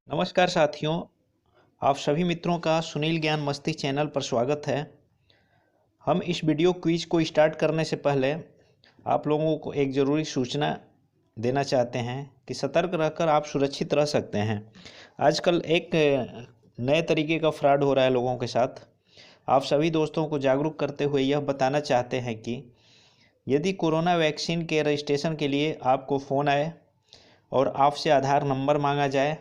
नमस्कार साथियों, आप सभी मित्रों का सुनील ज्ञान मस्ती चैनल पर स्वागत है। हम इस वीडियो क्विज को स्टार्ट करने से पहले आप लोगों को एक ज़रूरी सूचना देना चाहते हैं कि सतर्क रहकर आप सुरक्षित रह सकते हैं। आजकल एक नए तरीके का फ्रॉड हो रहा है लोगों के साथ। आप सभी दोस्तों को जागरूक करते हुए यह बताना चाहते हैं कि यदि कोरोना वैक्सीन के रजिस्ट्रेशन के लिए आपको फ़ोन आए और आपसे आधार नंबर मांगा जाए,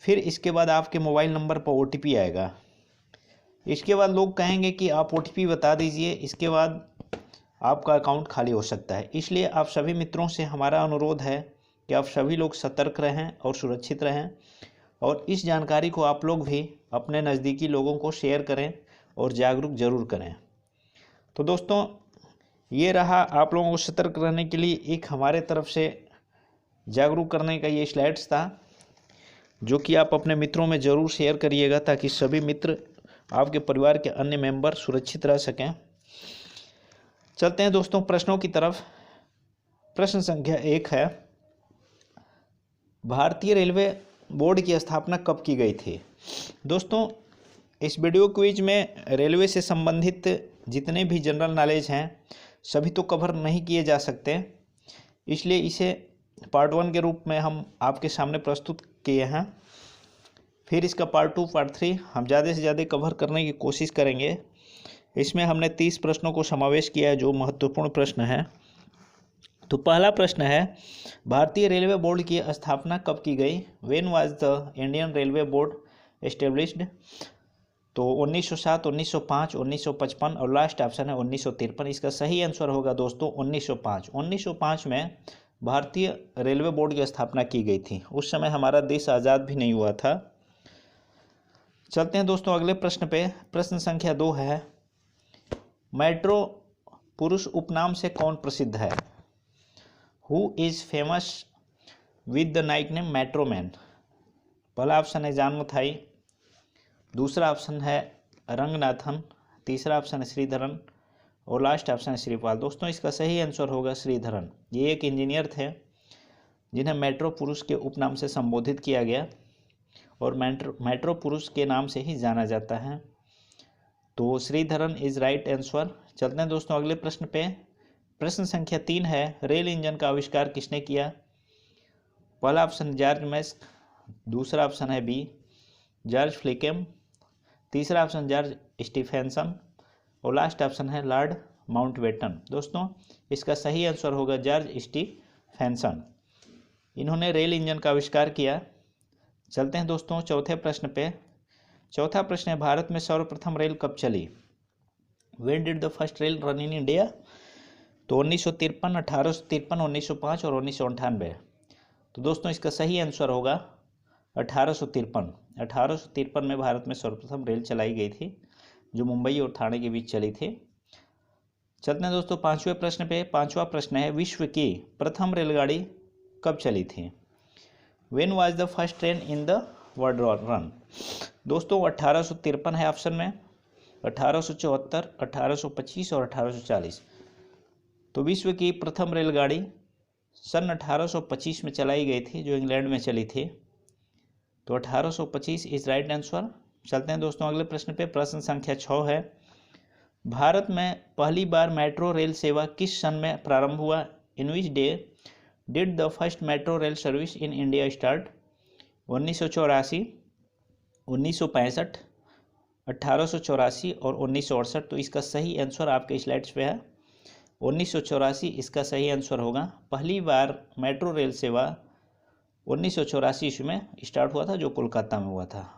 फिर इसके बाद आपके मोबाइल नंबर पर OTP आएगा। इसके बाद लोग कहेंगे कि आप OTP बता दीजिए, इसके बाद आपका अकाउंट खाली हो सकता है। इसलिए आप सभी मित्रों से हमारा अनुरोध है कि आप सभी लोग सतर्क रहें और सुरक्षित रहें, और इस जानकारी को आप लोग भी अपने नज़दीकी लोगों को शेयर करें और जागरूक जरूर करें। तो दोस्तों, ये रहा आप लोगों को सतर्क रहने के लिए एक हमारे तरफ से जागरूक करने का ये स्लाइड्स था, जो कि आप अपने मित्रों में ज़रूर शेयर करिएगा ताकि सभी मित्र, आपके परिवार के अन्य मेंबर सुरक्षित रह सकें। चलते हैं दोस्तों प्रश्नों की तरफ। प्रश्न संख्या 1 है, भारतीय रेलवे बोर्ड की स्थापना कब की गई थी? दोस्तों, इस वीडियो क्विज में रेलवे से संबंधित जितने भी जनरल नॉलेज हैं सभी तो कवर नहीं किए जा सकते, इसलिए इसे पार्ट 1 के रूप में हम आपके सामने प्रस्तुत किए हैं। फिर इसका पार्ट 2, पार्ट 3 हम ज़्यादा से ज़्यादा कवर करने की कोशिश करेंगे। इसमें हमने 30 प्रश्नों को समावेश किया है जो महत्वपूर्ण प्रश्न है। तो पहला प्रश्न है, भारतीय रेलवे बोर्ड की स्थापना कब की गई? When was the Indian railway board established? तो 1907, 1905, 1955 और लास्ट ऑप्शन है 1953। इसका सही आंसर होगा दोस्तों 1905। 1905 में भारतीय रेलवे बोर्ड की स्थापना की गई थी। उस समय हमारा देश आज़ाद भी नहीं हुआ था। चलते हैं दोस्तों अगले प्रश्न पे। प्रश्न संख्या 2 है, मेट्रो पुरुष उपनाम से कौन प्रसिद्ध है? Who is famous with the Naik name metro man? पहला ऑप्शन है जान मथाई, दूसरा ऑप्शन है रंगनाथन, तीसरा ऑप्शन है श्रीधरन और लास्ट ऑप्शन है श्रीपाल। दोस्तों, इसका सही आंसर होगा श्रीधरन। ये एक इंजीनियर थे जिन्हें मेट्रो पुरुष के उपनाम से संबोधित किया गया और मेट्रो पुरुष के नाम से ही जाना जाता है। तो श्रीधरन इज राइट आंसर। चलते हैं दोस्तों अगले प्रश्न पे। प्रश्न संख्या 3 है, रेल इंजन का आविष्कार किसने किया? पहला ऑप्शन जॉर्ज मैक्स, दूसरा ऑप्शन है बी जॉर्ज फ्लिकेम, तीसरा ऑप्शन जॉर्ज स्टीफेंसन और लास्ट ऑप्शन है लॉर्ड माउंटबेटन। दोस्तों, इसका सही आंसर होगा जॉर्ज स्टीफेंसन। इन्होंने रेल इंजन का आविष्कार किया। चलते हैं दोस्तों चौथे प्रश्न पे। चौथा प्रश्न है, भारत में सर्वप्रथम रेल कब चली? When did the first rail run in India? तो 1953, 1853, 1905 और 1998। तो दोस्तों, इसका सही आंसर होगा 1853। 1853 में भारत में सर्वप्रथम रेल चलाई गई थी जो मुंबई और ठाणे के बीच चली थी। चलते हैं दोस्तों पांचवें प्रश्न पे। पांचवा प्रश्न है, विश्व की प्रथम रेलगाड़ी कब चली थी? When was the first train in the world run? दोस्तों, 1853 है ऑप्शन में, 1874, 1825 और 1840। तो विश्व की प्रथम रेलगाड़ी सन 1825 में चलाई गई थी जो इंग्लैंड में चली थी। तो 1825 इज राइट आंसर। चलते हैं दोस्तों अगले प्रश्न पे। प्रश्न संख्या 6 है, भारत में पहली बार मेट्रो रेल सेवा किस सन में प्रारंभ हुआ? In which day did the first metro rail service in India start? 1984, 1965, 1884 और 1968। तो इसका सही आंसर आपके स्लाइड्स पे है 1984। इसका सही आंसर होगा। पहली बार मेट्रो रेल सेवा 1984 ईस्वी में स्टार्ट हुआ था जो कोलकाता में हुआ था।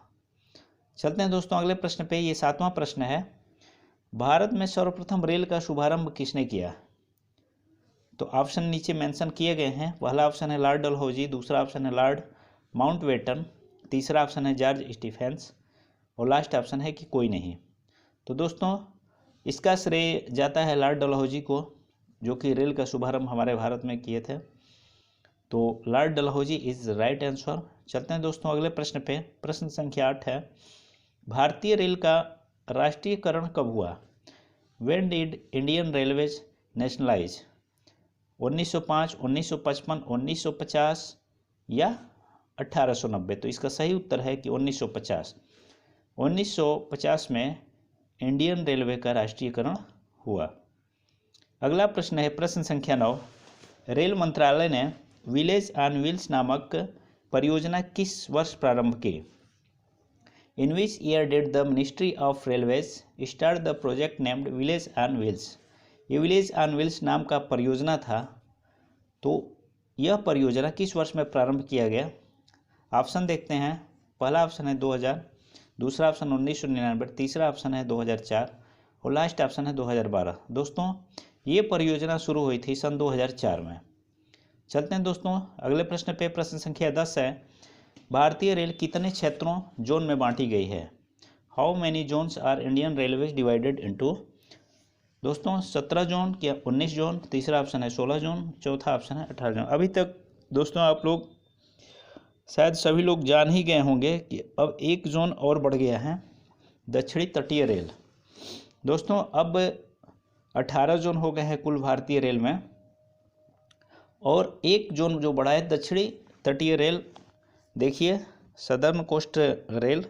चलते हैं दोस्तों अगले प्रश्न पे। ये 7वां प्रश्न है, भारत में सर्वप्रथम रेल का शुभारंभ किसने किया? तो ऑप्शन नीचे मेंशन किए गए हैं। पहला ऑप्शन है लॉर्ड डलहौजी, दूसरा ऑप्शन है लॉर्ड माउंटबेटन, तीसरा ऑप्शन है जॉर्ज स्टीफेंस और लास्ट ऑप्शन है कि कोई नहीं। तो दोस्तों, इसका श्रेय जाता है लॉर्ड डलहौजी को, जो कि रेल का शुभारंभ हमारे भारत में किए थे। तो Lord Dalhousie is right answer. चलते हैं दोस्तों अगले प्रश्न पे। प्रश्न संख्या 8 है, भारतीय रेल का राष्ट्रीयकरण कब हुआ? When did Indian railways nationalise? 1905, 1955, 1950 या 1890। तो इसका सही उत्तर है कि 1950। 1950 में इंडियन रेलवे का राष्ट्रीयकरण हुआ। अगला प्रश्न है प्रश्न संख्या 9। रेल मंत्रालय ने विलेज ऑन व्हील्स नामक परियोजना किस वर्ष प्रारंभ की? In which year did the ministry of railways start the project named village on wheels? ये विलेज ऑन व्हील्स नाम का परियोजना था, तो यह परियोजना किस वर्ष में प्रारंभ किया गया? ऑप्शन देखते हैं। पहला ऑप्शन है 2000, दूसरा ऑप्शन 1999, तीसरा ऑप्शन है 2004 और लास्ट ऑप्शन है 2012। दोस्तों ये परियोजना शुरू हुई थी सन 2004 में। चलते हैं दोस्तों अगले प्रश्न पे। प्रश्न संख्या 10 है, भारतीय रेल कितने क्षेत्रों जोन में बांटी गई है? How many zones are Indian Railways divided into? दोस्तों 17 जोन या 19 जोन, तीसरा ऑप्शन है 16 जोन, चौथा ऑप्शन है 18 जोन। अभी तक दोस्तों आप लोग शायद सभी लोग जान ही गए होंगे कि अब एक जोन और बढ़ गया है, दक्षिणी तटीय रेल। दोस्तों अब 18 जोन हो गए हैं कुल भारतीय रेल में, और एक जोन जो बढ़ा है दक्षिणी तटीय रेल। देखिए सदर्न कोस्ट रेल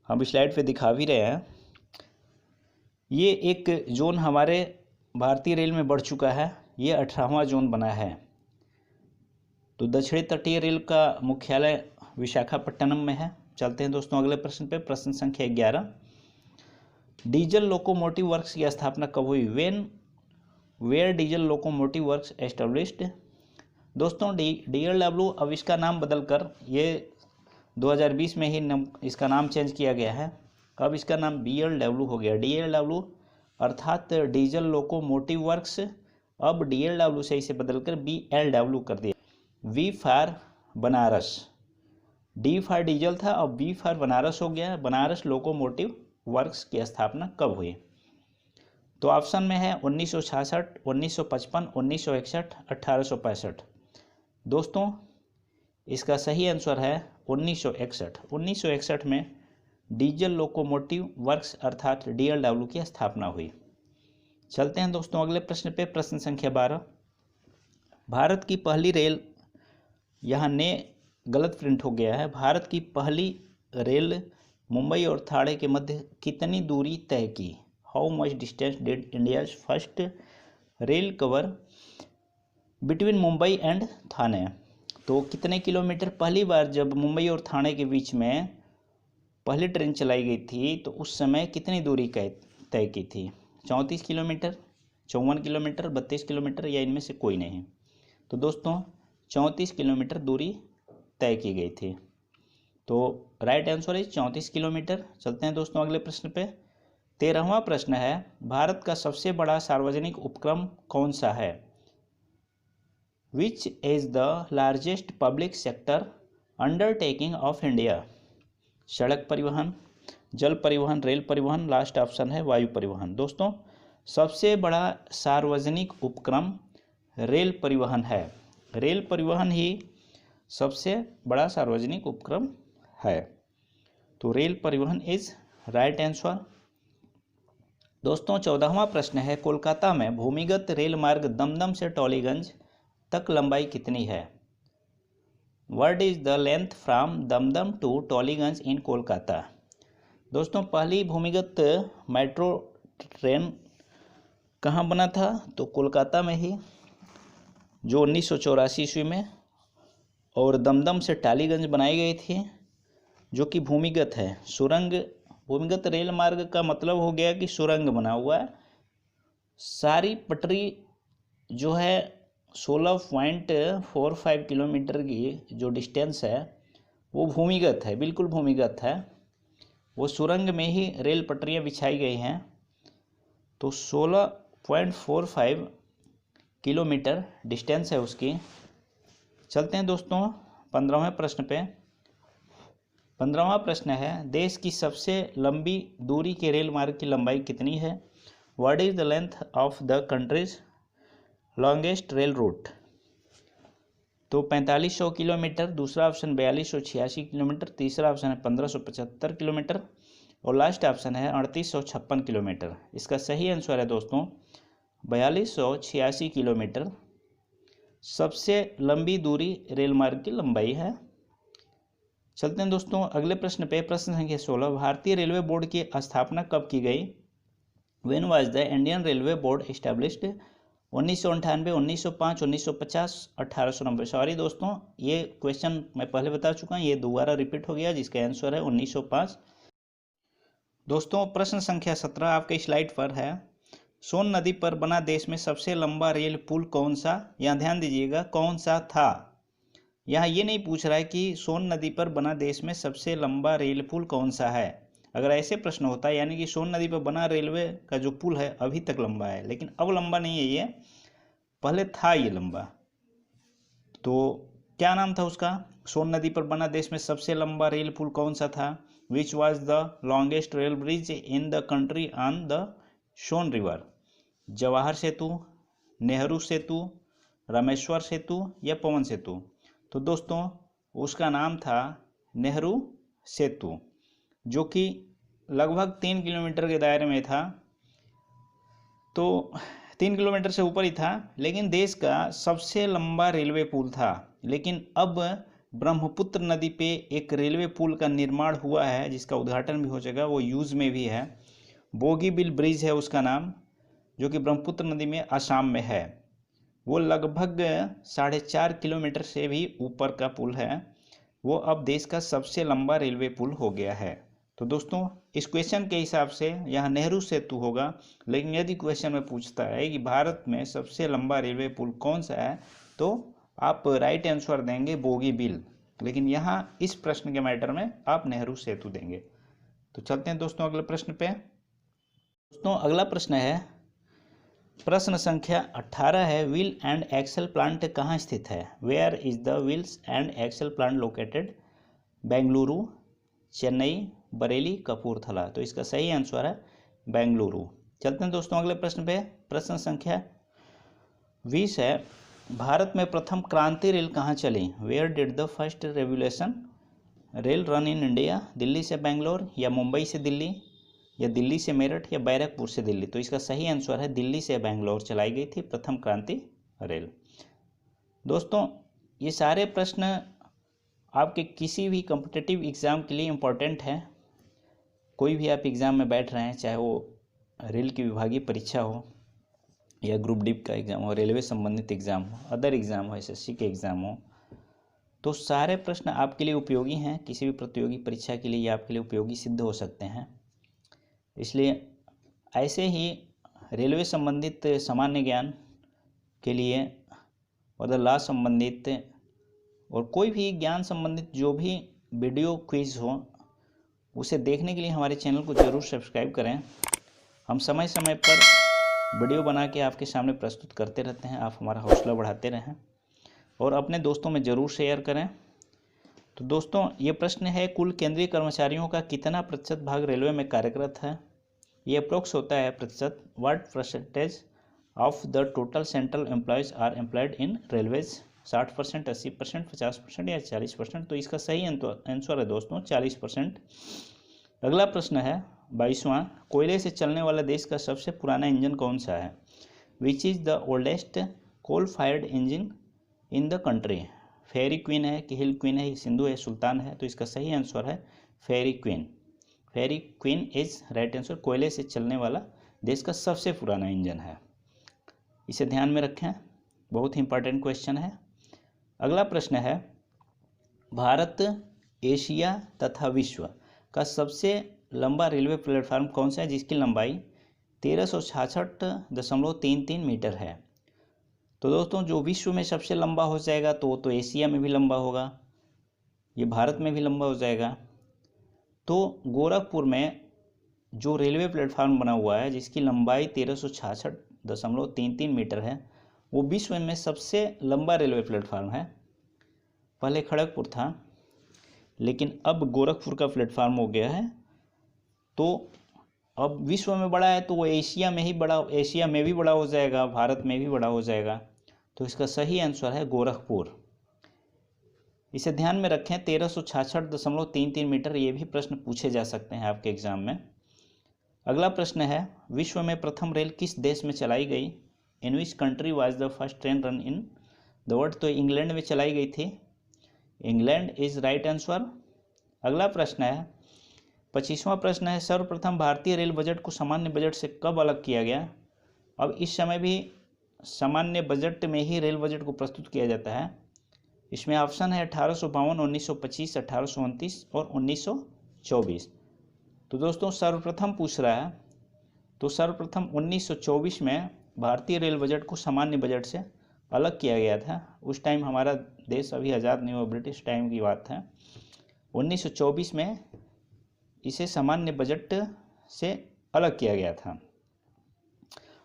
हम स्लाइड पे दिखा भी रहे हैं। ये एक जोन हमारे भारतीय रेल में बढ़ चुका है, ये 18वां जोन बना है। तो दक्षिणी तटीय रेल का मुख्यालय विशाखापट्टनम में है। चलते हैं दोस्तों अगले प्रश्न पे। प्रश्न संख्या 11, डीजल लोकोमोटिव वर्क्स की स्थापना कब हुई? Where diesel locomotive works established? दोस्तों DLW अब इसका नाम बदलकर ये 2020 में ही इसका नाम चेंज किया गया है। अब इसका नाम BLW हो गया। DLW अर्थात डीजल लोकोमोटिव वर्क्स, अब DLW से इसे बदलकर BLW कर दिया। V for Banaras, D for diesel था, अब B फॉर बनारस हो गया। बनारस लोकोमोटिव वर्क्स की स्थापना कब हुई? तो ऑप्शन में है 1966, 1955, 1961, 1865। दोस्तों इसका सही आंसर है 1961। 1961 में डीजल लोकोमोटिव वर्क्स अर्थात DLW की स्थापना हुई। चलते हैं दोस्तों अगले प्रश्न पे। प्रश्न संख्या 12, भारत की पहली रेल, यहाँ ने गलत प्रिंट हो गया है। भारत की पहली रेल मुंबई और ठाणे के मध्य कितनी दूरी तय की? How much distance did India's first rail cover between Mumbai and Thane? तो कितने किलोमीटर पहली बार जब मुंबई और ठाणे के बीच में पहली ट्रेन चलाई गई थी तो उस समय कितनी दूरी तय की थी? 34 किलोमीटर, 54 किलोमीटर, 32 किलोमीटर या इनमें से कोई नहीं? तो दोस्तों 34 किलोमीटर दूरी तय की गई थी। तो राइट आंसर है 34 किलोमीटर। चलते हैं दोस्तों अगले प्रश्न पे। 13वां प्रश्न है, भारत का सबसे बड़ा सार्वजनिक उपक्रम कौन सा है? Which is the largest public sector undertaking of India? सड़क परिवहन, जल परिवहन, रेल परिवहन, लास्ट ऑप्शन है वायु परिवहन। दोस्तों सबसे बड़ा सार्वजनिक उपक्रम रेल परिवहन है। रेल परिवहन ही सबसे बड़ा सार्वजनिक उपक्रम है। तो रेल परिवहन इज राइट आंसर। दोस्तों 14वां प्रश्न है, कोलकाता में भूमिगत रेल मार्ग दमदम से टॉलीगंज तक लंबाई कितनी है? What is the length from Dumdum to Tollygunge in Kolkata? दोस्तों पहली भूमिगत मेट्रो ट्रेन कहाँ बना था? तो कोलकाता में ही, जो 1984 ईस्वी में, और दमदम से टॉलीगंज बनाई गई थी जो कि भूमिगत है। सुरंग, भूमिगत रेल मार्ग का मतलब हो गया कि सुरंग बना हुआ है। सारी पटरी जो है 16.45 किलोमीटर की जो डिस्टेंस है वो भूमिगत है, बिल्कुल भूमिगत है। वो सुरंग में ही रेल पटरियाँ बिछाई गई हैं। तो 16.45 किलोमीटर डिस्टेंस है उसकी। चलते हैं दोस्तों 15वें प्रश्न पे। 15वां प्रश्न है, देश की सबसे लंबी दूरी के रेल मार्ग की लंबाई कितनी है? What is the length of the countries longest rail route? तो 4500 किलोमीटर, दूसरा ऑप्शन 4286 किलोमीटर, तीसरा ऑप्शन है 1575 किलोमीटर और लास्ट ऑप्शन है 3856 किलोमीटर। इसका सही आंसर है दोस्तों 4286 किलोमीटर सबसे लंबी दूरी रेल मार्ग की लंबाई है। चलते हैं दोस्तों अगले प्रश्न पे। प्रश्न संख्या 16, भारतीय रेलवे बोर्ड की स्थापना कब की गई? When was the Indian railway board established? 1998, 1905, 1950, 1890। Sorry दोस्तों, ये क्वेश्चन मैं पहले बता चुका हूँ, ये दोबारा रिपीट हो गया, जिसका आंसर है 1905। दोस्तों प्रश्न संख्या 17 आपके स्लाइड पर है। सोन नदी पर बना देश में सबसे लंबा रेल पुल कौन सा? यहाँ ध्यान दीजिएगा, कौन सा था। यहाँ ये नहीं पूछ रहा है कि सोन नदी पर बना देश में सबसे लंबा रेल पुल कौन सा है। अगर ऐसे प्रश्न होता है यानी कि सोन नदी पर बना रेलवे का जो पुल है अभी तक लंबा है, लेकिन अब लंबा नहीं है, ये पहले था ये लंबा। तो क्या नाम था उसका? सोन नदी पर बना देश में सबसे लंबा रेल पुल कौन सा था? Which was the longest rail bridge in the country on the Son river? Jawahar Setu, Nehru Setu, Rameshwar Setu या पवन सेतु? तो दोस्तों उसका नाम था नेहरू सेतु, जो कि लगभग 3 किलोमीटर के दायरे में था। तो 3 किलोमीटर से ऊपर ही था, लेकिन देश का सबसे लंबा रेलवे पुल था। लेकिन अब ब्रह्मपुत्र नदी पे एक रेलवे पुल का निर्माण हुआ है, जिसका उद्घाटन भी हो जाएगा, वो यूज में भी है। बोगीबिल ब्रिज है उसका नाम, जो कि ब्रह्मपुत्र नदी में असम में है। वो लगभग 4.5 किलोमीटर से भी ऊपर का पुल है। वो अब देश का सबसे लंबा रेलवे पुल हो गया है। तो दोस्तों इस क्वेश्चन के हिसाब से यहाँ नेहरू सेतु होगा, लेकिन यदि क्वेश्चन में पूछता है कि भारत में सबसे लंबा रेलवे पुल कौन सा है, तो आप राइट आंसर देंगे बोगीबिल, लेकिन यहाँ इस प्रश्न के मैटर में आप नेहरू सेतु देंगे। तो चलते हैं दोस्तों अगले प्रश्न पे। दोस्तों अगला प्रश्न है, प्रश्न संख्या 18 है, व्हील एंड एक्सेल प्लांट कहाँ स्थित है? Where is the wheels and axle plant located? Bengaluru, Chennai, Bareilly, Kapurthala? तो इसका सही आंसर है बेंगलुरु। चलते हैं दोस्तों अगले प्रश्न पे। प्रश्न संख्या 20 है, भारत में प्रथम क्रांति रेल कहाँ चली? Where did the first revolution rail run in India? Delhi से बेंगलोर या मुंबई से दिल्ली या दिल्ली से मेरठ या बैरकपुर से दिल्ली? तो इसका सही आंसर है दिल्ली से बेंगलोर चलाई गई थी प्रथम क्रांति रेल। दोस्तों ये सारे प्रश्न आपके किसी भी कॉम्पिटिटिव एग्ज़ाम के लिए इम्पोर्टेंट है। कोई भी आप एग्ज़ाम में बैठ रहे हैं, चाहे वो रेल की विभागीय परीक्षा हो या ग्रुप डी का एग्ज़ाम हो, रेलवे संबंधित एग्ज़ाम हो, अदर एग्ज़ाम हो, SSC के एग्ज़ाम हो, तो सारे प्रश्न आपके लिए उपयोगी हैं। किसी भी प्रतियोगी परीक्षा के लिए ये आपके लिए उपयोगी सिद्ध हो सकते हैं। इसलिए ऐसे ही रेलवे संबंधित सामान्य ज्ञान के लिए और द लॉ संबंधित और कोई भी ज्ञान संबंधित जो भी वीडियो क्विज हो, उसे देखने के लिए हमारे चैनल को ज़रूर सब्सक्राइब करें। हम समय समय पर वीडियो बना के आपके सामने प्रस्तुत करते रहते हैं। आप हमारा हौसला बढ़ाते रहें और अपने दोस्तों में ज़रूर शेयर करें। तो दोस्तों ये प्रश्न है, कुल केंद्रीय कर्मचारियों का कितना प्रतिशत भाग रेलवे में कार्यरत है? ये अप्रोक्स होता है प्रतिशत। What percentage of the total central employees are employed in railways? 60%, 80%, 50% या 40%? तो इसका सही आंसर है दोस्तों 40%। अगला प्रश्न है 22वां, कोयले से चलने वाला देश का सबसे पुराना इंजन कौन सा है? Which is the oldest coal fired engine in the country? Fairy Queen है कि हिल क्वीन है, सिंधु है, सुल्तान है? तो इसका सही आंसर है fairy queen. Fairy queen is right answer. कोयले से चलने वाला देश का सबसे पुराना इंजन है, इसे ध्यान में रखें, बहुत ही इंपॉर्टेंट क्वेश्चन है। अगला प्रश्न है, भारत, एशिया तथा विश्व का सबसे लंबा रेलवे प्लेटफार्म कौन सा है, जिसकी लंबाई 1366.33 मीटर है? तो दोस्तों जो विश्व में सबसे लंबा हो जाएगा तो एशिया में भी लंबा होगा, ये भारत में भी लंबा हो जाएगा। तो गोरखपुर में जो रेलवे प्लेटफार्म बना हुआ है, जिसकी लंबाई 1366.33 मीटर है, वो विश्व में सबसे लंबा रेलवे प्लेटफार्म है। पहले खड़गपुर था, लेकिन अब गोरखपुर का प्लेटफार्म हो गया है। तो अब विश्व में बड़ा है तो वो एशिया में भी बड़ा हो जाएगा, भारत में भी बड़ा हो जाएगा। तो इसका सही आंसर है गोरखपुर। इसे ध्यान में रखें, 1366.33 मीटर। ये भी प्रश्न पूछे जा सकते हैं आपके एग्जाम में। अगला प्रश्न है, विश्व में प्रथम रेल किस देश में चलाई गई? In which country was the first train run in the world? तो इंग्लैंड में चलाई गई थी। England is right answer. अगला प्रश्न है 25वां प्रश्न है, सर्वप्रथम भारतीय रेल बजट को सामान्य बजट से कब अलग किया गया। अब इस समय भी सामान्य बजट में ही रेल बजट को प्रस्तुत किया जाता है। इसमें ऑप्शन है 1852, 1925, 1829 और 1924। तो दोस्तों सर्वप्रथम पूछ रहा है, तो सर्वप्रथम 1924 में भारतीय रेल बजट को सामान्य बजट से अलग किया गया था। उस टाइम हमारा देश अभी आज़ाद नहीं हुआ, ब्रिटिश टाइम की बात है। 1924 में इसे सामान्य बजट से अलग किया गया था।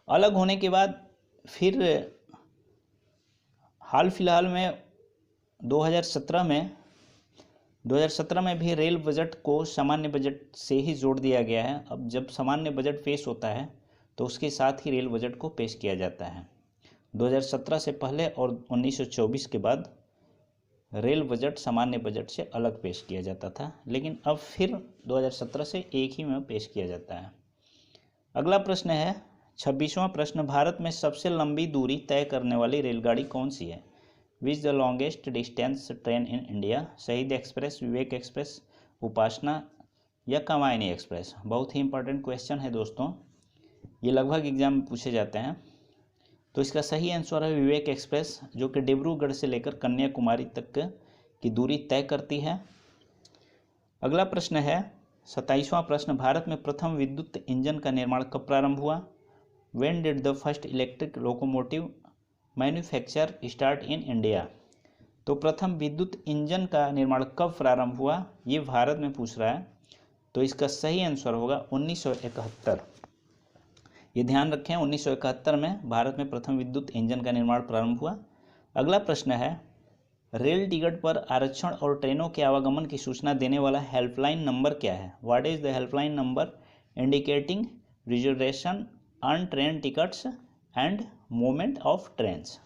अलग होने के बाद फिर हाल फिलहाल में 2017 में भी रेल बजट को सामान्य बजट से ही जोड़ दिया गया है। अब जब सामान्य बजट पेश होता है तो उसके साथ ही रेल बजट को पेश किया जाता है। 2017 से पहले और 1924 के बाद रेल बजट सामान्य बजट से अलग पेश किया जाता था, लेकिन अब फिर 2017 से एक ही में पेश किया जाता है। अगला प्रश्न है 26वां प्रश्न, भारत में सबसे लंबी दूरी तय करने वाली रेलगाड़ी कौन सी है। Which the longest distance train in India. शहीद एक्सप्रेस, विवेक एक्सप्रेस, उपासना या कामायनी एक्सप्रेस। बहुत ही इंपॉर्टेंट क्वेश्चन है दोस्तों, ये लगभग एग्जाम में पूछे जाते हैं। तो इसका सही आंसर है विवेक एक्सप्रेस, जो कि डिब्रूगढ़ से लेकर कन्याकुमारी तक की दूरी तय करती है। अगला प्रश्न है 27वां प्रश्न, भारत में प्रथम विद्युत इंजन का निर्माण कब प्रारंभ हुआ। When did the first electric locomotive manufacture start in India. तो प्रथम विद्युत इंजन का निर्माण कब प्रारंभ हुआ, ये भारत में पूछ रहा है। तो इसका सही आंसर होगा 1971। ये ध्यान रखें, 1971 में भारत में प्रथम विद्युत इंजन का निर्माण प्रारंभ हुआ। अगला प्रश्न है, रेल टिकट पर आरक्षण और ट्रेनों के आवागमन की सूचना देने वाला हेल्पलाइन नंबर क्या है। What is the helpline number indicating reservation on train tickets and movement of trains.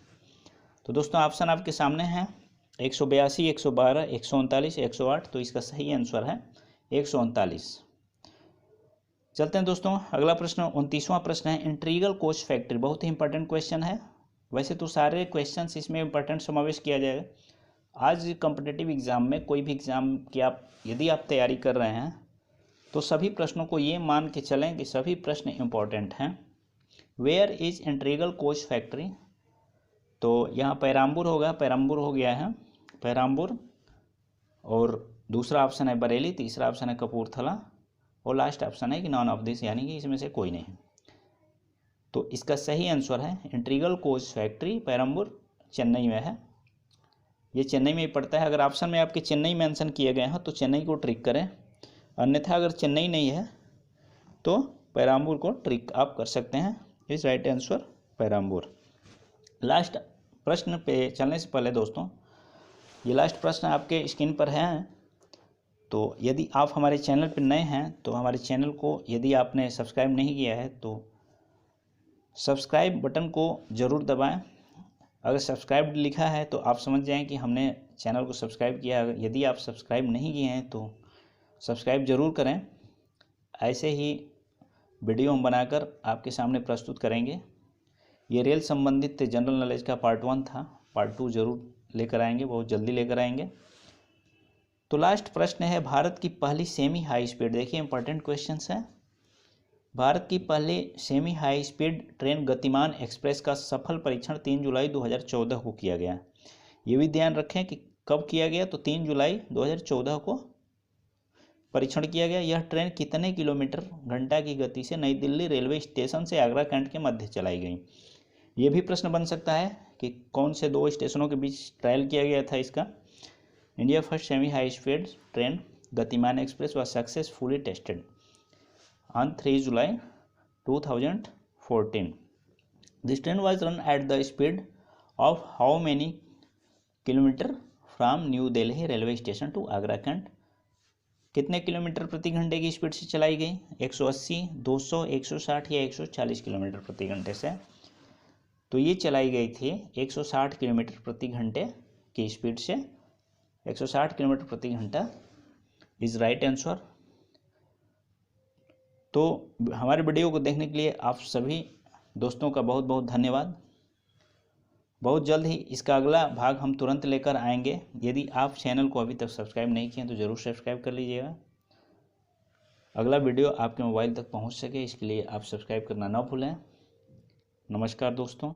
तो दोस्तों ऑप्शन आपके सामने हैं 182, 112, 139, 108। तो इसका सही आंसर है 139। चलते हैं दोस्तों, अगला प्रश्न 29वां प्रश्न है, इंटीग्रल कोच फैक्टर। बहुत ही इंपॉर्टेंट क्वेश्चन है। वैसे तो सारे क्वेश्चंस इसमें इंपॉर्टेंट समावेश किया जाएगा। आज कॉम्पिटिटिव एग्जाम में कोई भी एग्जाम की यदि आप तैयारी कर रहे हैं तो सभी प्रश्नों को ये मान के चलें कि सभी प्रश्न इंपॉर्टेंट हैं। Where is Integral Coach Factory. तो यहाँ पेराम्बूर होगा, पेराम्बूर हो गया है, पेराम्बूर। और दूसरा ऑप्शन है बरेली, तीसरा ऑप्शन है कपूरथला और लास्ट ऑप्शन है कि नॉन ऑफ दिस, यानी कि इसमें से कोई नहीं। तो इसका सही आंसर है integral Coach factory Perambur, Chennai में है। ये चेन्नई में ही पड़ता है। अगर ऑप्शन में आपके चेन्नई मेंशन किए गए हैं तो चेन्नई को ट्रिक करें, अन्यथा अगर चेन्नई नहीं है तो पेराम्बूर को ट्रिक आप कर सकते हैं। इस राइट आंसर पेराम्बूर। लास्ट प्रश्न पे चलने से पहले दोस्तों, ये लास्ट प्रश्न आपके स्क्रीन पर है। तो यदि आप हमारे चैनल पर नए हैं तो हमारे चैनल को यदि आपने सब्सक्राइब नहीं किया है तो सब्सक्राइब बटन को ज़रूर दबाएं। अगर सब्सक्राइब लिखा है तो आप समझ जाएं कि हमने चैनल को सब्सक्राइब किया है। यदि आप सब्सक्राइब नहीं किए हैं तो सब्सक्राइब ज़रूर करें। ऐसे ही वीडियो हम बनाकर आपके सामने प्रस्तुत करेंगे। ये रेल संबंधित जनरल नॉलेज का पार्ट 1 था, पार्ट 2 ज़रूर लेकर आएंगे, बहुत जल्दी लेकर आएंगे। तो लास्ट प्रश्न है, भारत की पहली सेमी हाई स्पीड। देखिए इंपॉर्टेंट क्वेश्चन है। भारत की पहली सेमी हाई स्पीड ट्रेन गतिमान एक्सप्रेस का सफल परीक्षण 3 जुलाई 2014 को किया गया। ये भी ध्यान रखें कि कब किया गया, तो 3 जुलाई 2014 को परीक्षण किया गया। यह ट्रेन कितने किलोमीटर घंटा की गति से नई दिल्ली रेलवे स्टेशन से आगरा कैंट के मध्य चलाई गई। ये भी प्रश्न बन सकता है कि कौन से 2 स्टेशनों के बीच ट्रायल किया गया था इसका। India first semi high speed train गतिमान express was successfully tested on 3 July 2014. This train was run at the speed of how many kilometer from New Delhi railway station to Agra Cant? कितने kilometre प्रति घंटे की speed से चलाई गई। 180, 200, 160 या 140 kilometre प्रति घंटे से। तो ये चलाई गई थी 160 किलोमीटर प्रति घंटे की स्पीड से। 160 किलोमीटर प्रति घंटा इज राइट आंसर। तो हमारे वीडियो को देखने के लिए आप सभी दोस्तों का बहुत बहुत धन्यवाद। बहुत जल्द ही इसका अगला भाग हम तुरंत लेकर आएंगे। यदि आप चैनल को अभी तक सब्सक्राइब नहीं किए तो ज़रूर सब्सक्राइब कर लीजिएगा। अगला वीडियो आपके मोबाइल तक पहुंच सके इसके लिए आप सब्सक्राइब करना ना भूलें। नमस्कार दोस्तों।